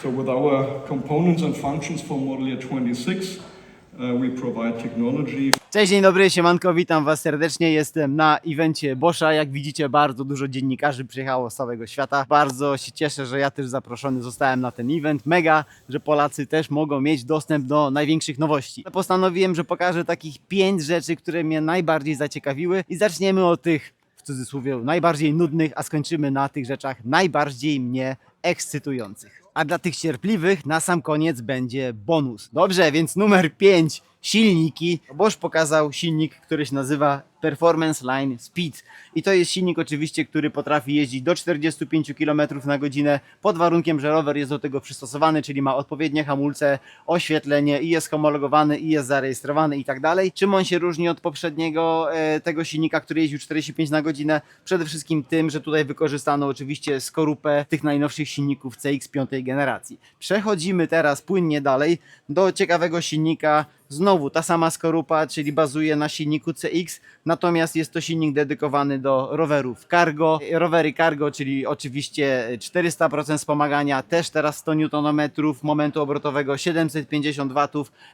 So with our components and functions for model year 26, we provide technology. Cześć, dzień dobry, siemanko, witam Was serdecznie. Jestem na evencie Boscha. Jak widzicie, bardzo dużo dziennikarzy przyjechało z całego świata. Bardzo się cieszę, że ja też zaproszony zostałem na ten event. Mega, że Polacy też mogą mieć dostęp do największych nowości. Postanowiłem, że pokażę takich 5 rzeczy, które mnie najbardziej zaciekawiły i zaczniemy od tych, w cudzysłowie, najbardziej nudnych, a skończymy na tych rzeczach najbardziej mnie ekscytujących. A dla tych cierpliwych na sam koniec będzie bonus. Dobrze, więc numer 5. Silniki. Bosch pokazał silnik, który się nazywa Performance Line Speed. I to jest silnik oczywiście, który potrafi jeździć do 45 km na godzinę pod warunkiem, że rower jest do tego przystosowany, czyli ma odpowiednie hamulce, oświetlenie i jest homologowany i jest zarejestrowany i tak dalej. Czym on się różni od poprzedniego tego silnika, który jeździł 45 na godzinę? Przede wszystkim tym, że tutaj wykorzystano oczywiście skorupę tych najnowszych silników CX 5 generacji. Przechodzimy teraz płynnie dalej do ciekawego silnika. Znowu ta sama skorupa, czyli bazuje na silniku CX, natomiast jest to silnik dedykowany do rowerów cargo. Rowery cargo, czyli oczywiście 400% wspomagania, też teraz 100 Nm, momentu obrotowego 750 W.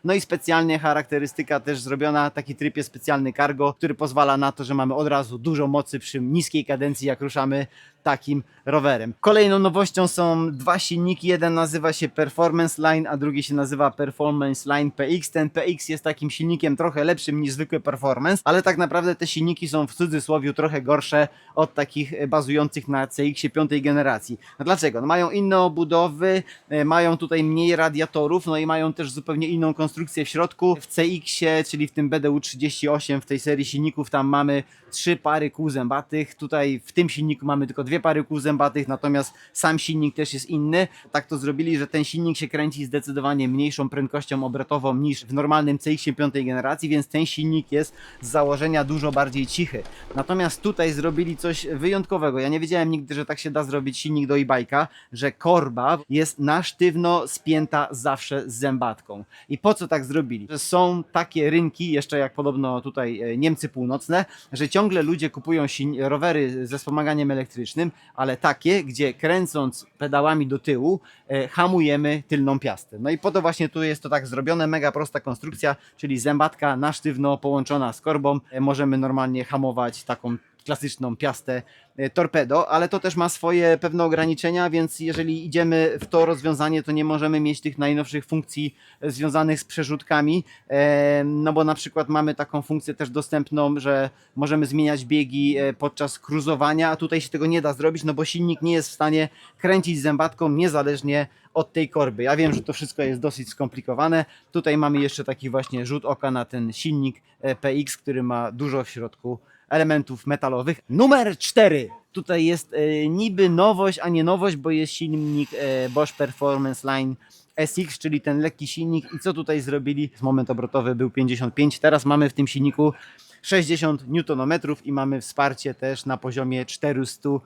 No i specjalnie charakterystyka też zrobiona, taki tryb jest specjalny cargo, który pozwala na to, że mamy od razu dużo mocy przy niskiej kadencji, jak ruszamy takim rowerem. Kolejną nowością są dwa silniki, jeden nazywa się Performance Line, a drugi się nazywa Performance Line PX. Ten PX jest takim silnikiem trochę lepszym niż zwykły Performance, ale tak naprawdę te silniki są w cudzysłowie trochę gorsze od takich bazujących na CX 5 generacji. No dlaczego? No mają inne obudowy, mają tutaj mniej radiatorów, no i mają też zupełnie inną konstrukcję w środku. W CX-ie, czyli w tym BDU38, w tej serii silników, tam mamy 3 pary kół zębatych. Tutaj w tym silniku mamy tylko 2 pary kół zębatych, natomiast sam silnik też jest inny. Tak to zrobili, że ten silnik się kręci zdecydowanie mniejszą prędkością obrotową niż w normalnym CX 5 generacji, więc ten silnik jest z założenia dużo bardziej cichy. Natomiast tutaj zrobili coś wyjątkowego. Ja nie wiedziałem nigdy, że tak się da zrobić silnik do e-bike'a, że korba jest na sztywno spięta zawsze z zębatką. I po co tak zrobili? Że są takie rynki, jeszcze jak podobno tutaj Niemcy północne, że ciągle ludzie kupują rowery ze wspomaganiem elektrycznym, ale takie, gdzie kręcąc pedałami do tyłu hamujemy tylną piastę. No i po to właśnie tu jest to tak zrobione, mega prosta konstrukcja, czyli zębatka na sztywno połączona z korbą. Możemy normalnie hamować taką klasyczną piastę torpedo, ale to też ma swoje pewne ograniczenia, więc jeżeli idziemy w to rozwiązanie, to nie możemy mieć tych najnowszych funkcji związanych z przerzutkami, no bo na przykład mamy taką funkcję też dostępną, że możemy zmieniać biegi podczas cruzowania, a tutaj się tego nie da zrobić, no bo silnik nie jest w stanie kręcić zębatką niezależnie od tej korby. Ja wiem, że to wszystko jest dosyć skomplikowane. Tutaj mamy jeszcze taki właśnie rzut oka na ten silnik PX, który ma dużo w środku elementów metalowych. Numer 4. Tutaj jest niby nowość, a nie nowość, bo jest silnik Bosch Performance Line SX, czyli ten lekki silnik. I co tutaj zrobili? Moment obrotowy był 55. Teraz mamy w tym silniku 60 Nm i mamy wsparcie też na poziomie 400%.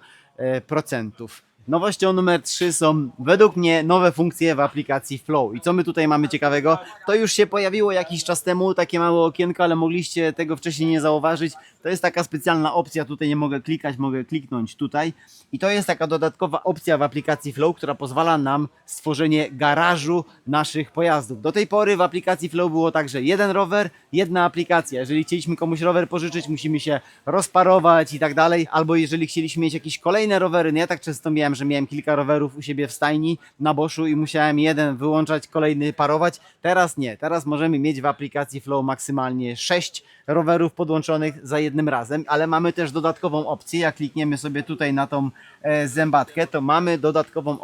Nowością numer 3 są według mnie nowe funkcje w aplikacji Flow. I co my tutaj mamy ciekawego? To już się pojawiło jakiś czas temu, takie małe okienko, ale mogliście tego wcześniej nie zauważyć. To jest taka specjalna opcja, tutaj nie mogę klikać, mogę kliknąć tutaj. I to jest taka dodatkowa opcja w aplikacji Flow, która pozwala nam stworzenie garażu naszych pojazdów. Do tej pory w aplikacji Flow było tak, że jeden rower, jedna aplikacja. Jeżeli chcieliśmy komuś rower pożyczyć, musimy się rozparować i tak dalej. Albo jeżeli chcieliśmy mieć jakieś kolejne rowery, no ja tak często miałem, że miałem kilka rowerów u siebie w stajni na Boschu i musiałem jeden wyłączać, kolejny parować. Teraz nie. Teraz możemy mieć w aplikacji Flow maksymalnie 6 rowerów podłączonych za jednym razem, ale mamy też dodatkową opcję. Jak klikniemy sobie tutaj na tą zębatkę, to mamy dodatkową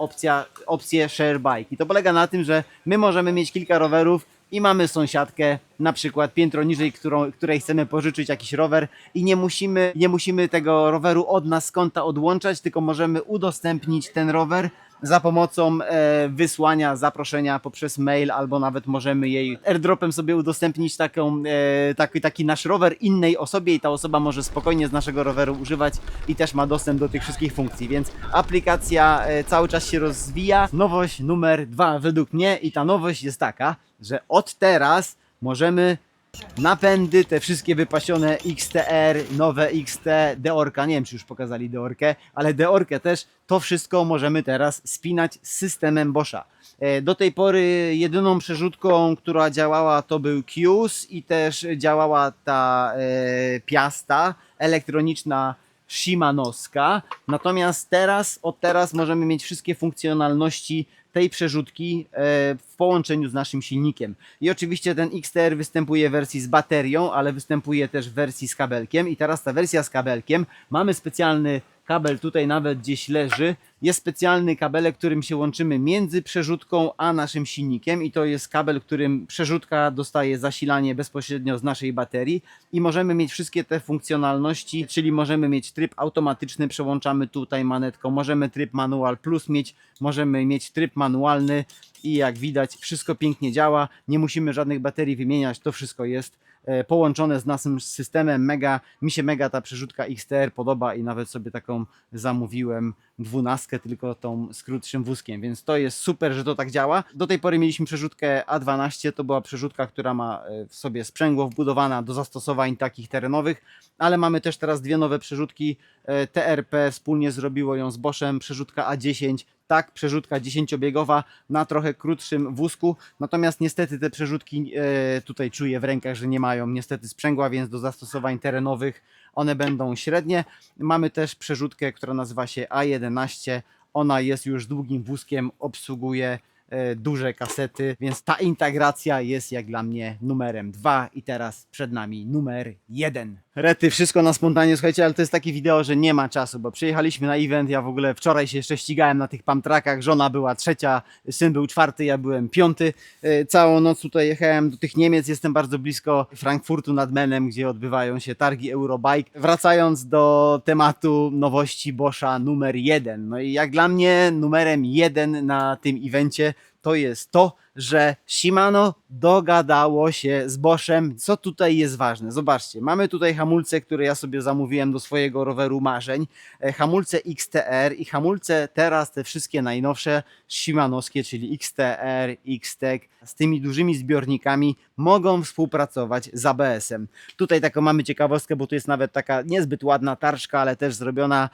opcję Share Bike. I to polega na tym, że my możemy mieć kilka rowerów i mamy sąsiadkę, na przykład piętro niżej, której chcemy pożyczyć jakiś rower i nie musimy tego roweru od nas z konta odłączać, tylko możemy udostępnić ten rower za pomocą wysłania zaproszenia poprzez mail, albo nawet możemy jej airdropem sobie udostępnić taki nasz rower innej osobie i ta osoba może spokojnie z naszego roweru używać i też ma dostęp do tych wszystkich funkcji, więc aplikacja cały czas się rozwija. Nowość numer 2 według mnie i ta nowość jest taka, że od teraz możemy Napędy, te wszystkie wypasione XTR, nowe XT, Deorka, nie wiem czy już pokazali Deorkę, ale Deorkę też, to wszystko możemy teraz spinać z systemem Boscha. Do tej pory jedyną przerzutką, która działała, to był Qs i też działała ta Piasta elektroniczna Shimanowska. Natomiast od teraz możemy mieć wszystkie funkcjonalności tej przerzutki w połączeniu z naszym silnikiem. I oczywiście ten XTR występuje w wersji z baterią, ale występuje też w wersji z kabelkiem. I teraz ta wersja z kabelkiem, mamy specjalny kabel, tutaj nawet gdzieś leży, jest specjalny kabelek, którym się łączymy między przerzutką a naszym silnikiem i to jest kabel, którym przerzutka dostaje zasilanie bezpośrednio z naszej baterii i możemy mieć wszystkie te funkcjonalności, czyli możemy mieć tryb automatyczny, przełączamy tutaj manetką, możemy tryb manual plus mieć, możemy mieć tryb manualny i jak widać wszystko pięknie działa, nie musimy żadnych baterii wymieniać, to wszystko jest połączone z naszym systemem. Mi się mega ta przerzutka XTR podoba i nawet sobie taką zamówiłem 12, tylko tą z krótszym wózkiem, więc to jest super, że to tak działa. Do tej pory mieliśmy przerzutkę A12, to była przerzutka, która ma w sobie sprzęgło wbudowana do zastosowań takich terenowych, ale mamy też teraz dwie nowe przerzutki. TRP wspólnie zrobiło ją z Boschem, przerzutka A10, tak, przerzutka 10-biegowa na trochę krótszym wózku, natomiast niestety te przerzutki tutaj czuję w rękach, że nie mają niestety sprzęgła, więc do zastosowań terenowych one będą średnie. Mamy też przerzutkę, która nazywa się A11, ona jest już długim wózkiem, obsługuje duże kasety, więc ta integracja jest jak dla mnie numerem 2 i teraz przed nami numer 1. Rety, wszystko na spontanie, słuchajcie, ale to jest takie wideo, że nie ma czasu, bo przyjechaliśmy na event, ja w ogóle wczoraj się jeszcze ścigałem na tych pump-trackach, żona była trzecia, syn był czwarty, ja byłem piąty. Całą noc tutaj jechałem do tych Niemiec, jestem bardzo blisko Frankfurtu nad Menem, gdzie odbywają się targi Eurobike. Wracając do tematu nowości Boscha numer 1, no i jak dla mnie numerem 1 na tym evencie to jest to, że Shimano dogadało się z Boschem. Co tutaj jest ważne? Zobaczcie, mamy tutaj hamulce, które ja sobie zamówiłem do swojego roweru marzeń. Hamulce XTR i hamulce teraz te wszystkie najnowsze shimanowskie, czyli XTR, XTEC z tymi dużymi zbiornikami mogą współpracować z ABS-em. Tutaj taką mamy ciekawostkę, bo tu jest nawet taka niezbyt ładna tarczka, ale też zrobiona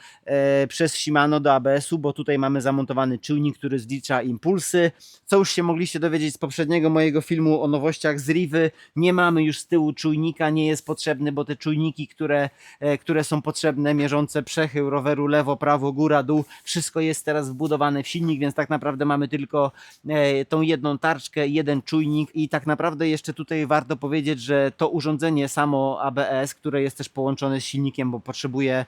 przez Shimano do ABS-u, bo tutaj mamy zamontowany czujnik, który zlicza impulsy. Co już się mogliście dowiedzieć z poprzedniego mojego filmu o nowościach z Rivy, nie mamy już z tyłu czujnika, nie jest potrzebny, bo te czujniki, które są potrzebne, mierzące przechył roweru lewo, prawo, góra, dół, wszystko jest teraz wbudowane w silnik, więc tak naprawdę mamy tylko tą jedną tarczkę, jeden czujnik i tak naprawdę jeszcze tutaj warto powiedzieć, że to urządzenie samo ABS, które jest też połączone z silnikiem, bo potrzebuje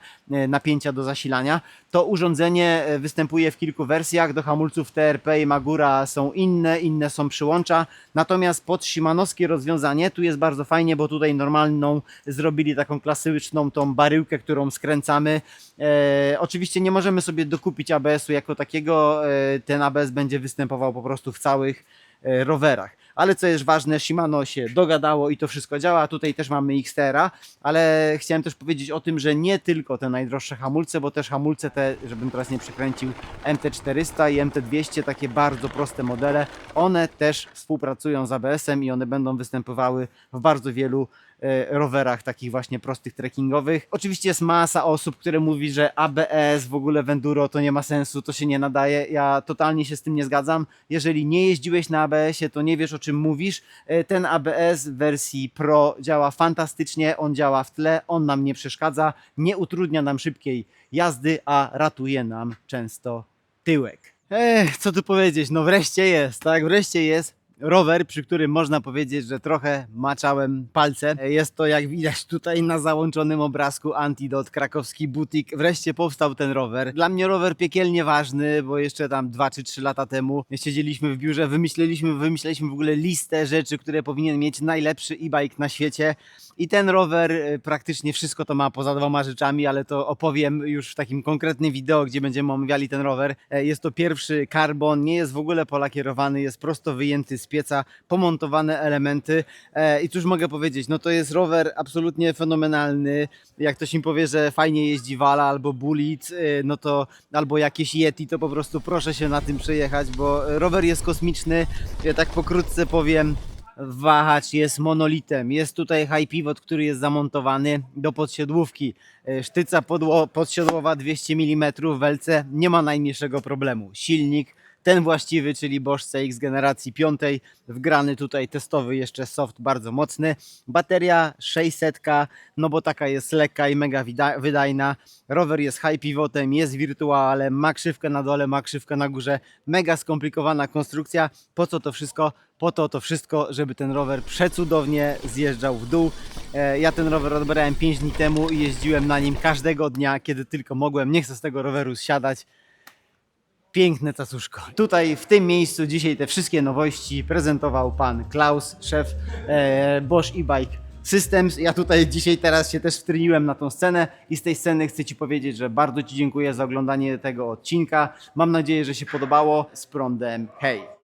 napięcia do zasilania, to urządzenie występuje w kilku wersjach, do hamulców TRP i Magura są inne są przyłącza, natomiast pod shimanowskie rozwiązanie tu jest bardzo fajnie, bo tutaj normalną zrobili taką klasyczną tą baryłkę, którą skręcamy. Oczywiście nie możemy sobie dokupić ABS-u jako takiego, ten ABS będzie występował po prostu w całych rowerach. Ale co jest ważne, Shimano się dogadało i to wszystko działa. Tutaj też mamy XTR-a, ale chciałem też powiedzieć o tym, że nie tylko te najdroższe hamulce, bo też hamulce te, żebym teraz nie przekręcił, MT400 i MT200, takie bardzo proste modele, one też współpracują z ABS-em i one będą występowały w bardzo wielu rowerach takich właśnie prostych trekkingowych. Oczywiście jest masa osób, które mówi, że ABS w ogóle w enduro to nie ma sensu, to się nie nadaje. Ja totalnie się z tym nie zgadzam. Jeżeli nie jeździłeś na ABS-ie, to nie wiesz, o czym mówisz. Ten ABS w wersji Pro działa fantastycznie, on działa w tle, on nam nie przeszkadza, nie utrudnia nam szybkiej jazdy, a ratuje nam często tyłek. Co tu powiedzieć, no wreszcie jest, tak? Wreszcie jest rower, przy którym można powiedzieć, że trochę maczałem palce. Jest to, jak widać tutaj na załączonym obrazku, Antidot, krakowski butik. Wreszcie powstał ten rower. Dla mnie rower piekielnie ważny, bo jeszcze tam 2 czy 3 lata temu siedzieliśmy w biurze, wymyśleliśmy w ogóle listę rzeczy, które powinien mieć najlepszy e-bike na świecie. I ten rower praktycznie wszystko to ma poza 2 rzeczami, ale to opowiem już w takim konkretnym wideo, gdzie będziemy omawiali ten rower. Jest to pierwszy carbon, nie jest w ogóle polakierowany, jest prosto wyjęty z pieca, pomontowane elementy i cóż mogę powiedzieć, no to jest rower absolutnie fenomenalny. Jak ktoś mi powie, że fajnie jeździ Wala albo Bullet, no to albo jakieś Yeti, to po prostu proszę się na tym przejechać, bo rower jest kosmiczny. Ja tak pokrótce powiem, Wahacz jest monolitem. Jest tutaj high pivot, który jest zamontowany do podsiodłówki. Sztyca podsiodłowa 200 mm w welce, nie ma najmniejszego problemu. Silnik ten właściwy, czyli Bosch CX generacji 5, wgrany tutaj testowy jeszcze soft bardzo mocny. Bateria 600, no bo taka jest lekka i mega wydajna. Rower jest high pivotem, jest wirtualem, ma krzywkę na dole, ma krzywkę na górze. Mega skomplikowana konstrukcja. Po co to wszystko? Po to wszystko, żeby ten rower przecudownie zjeżdżał w dół. Ja ten rower odbrałem 5 dni temu i jeździłem na nim każdego dnia, kiedy tylko mogłem. Nie chcę z tego roweru zsiadać. Piękne cacuszko. Tutaj w tym miejscu dzisiaj te wszystkie nowości prezentował pan Klaus, szef Bosch e-Bike Systems. Ja tutaj teraz się też wtryniłem na tą scenę i z tej sceny chcę Ci powiedzieć, że bardzo Ci dziękuję za oglądanie tego odcinka. Mam nadzieję, że się podobało. Z prądem, hej!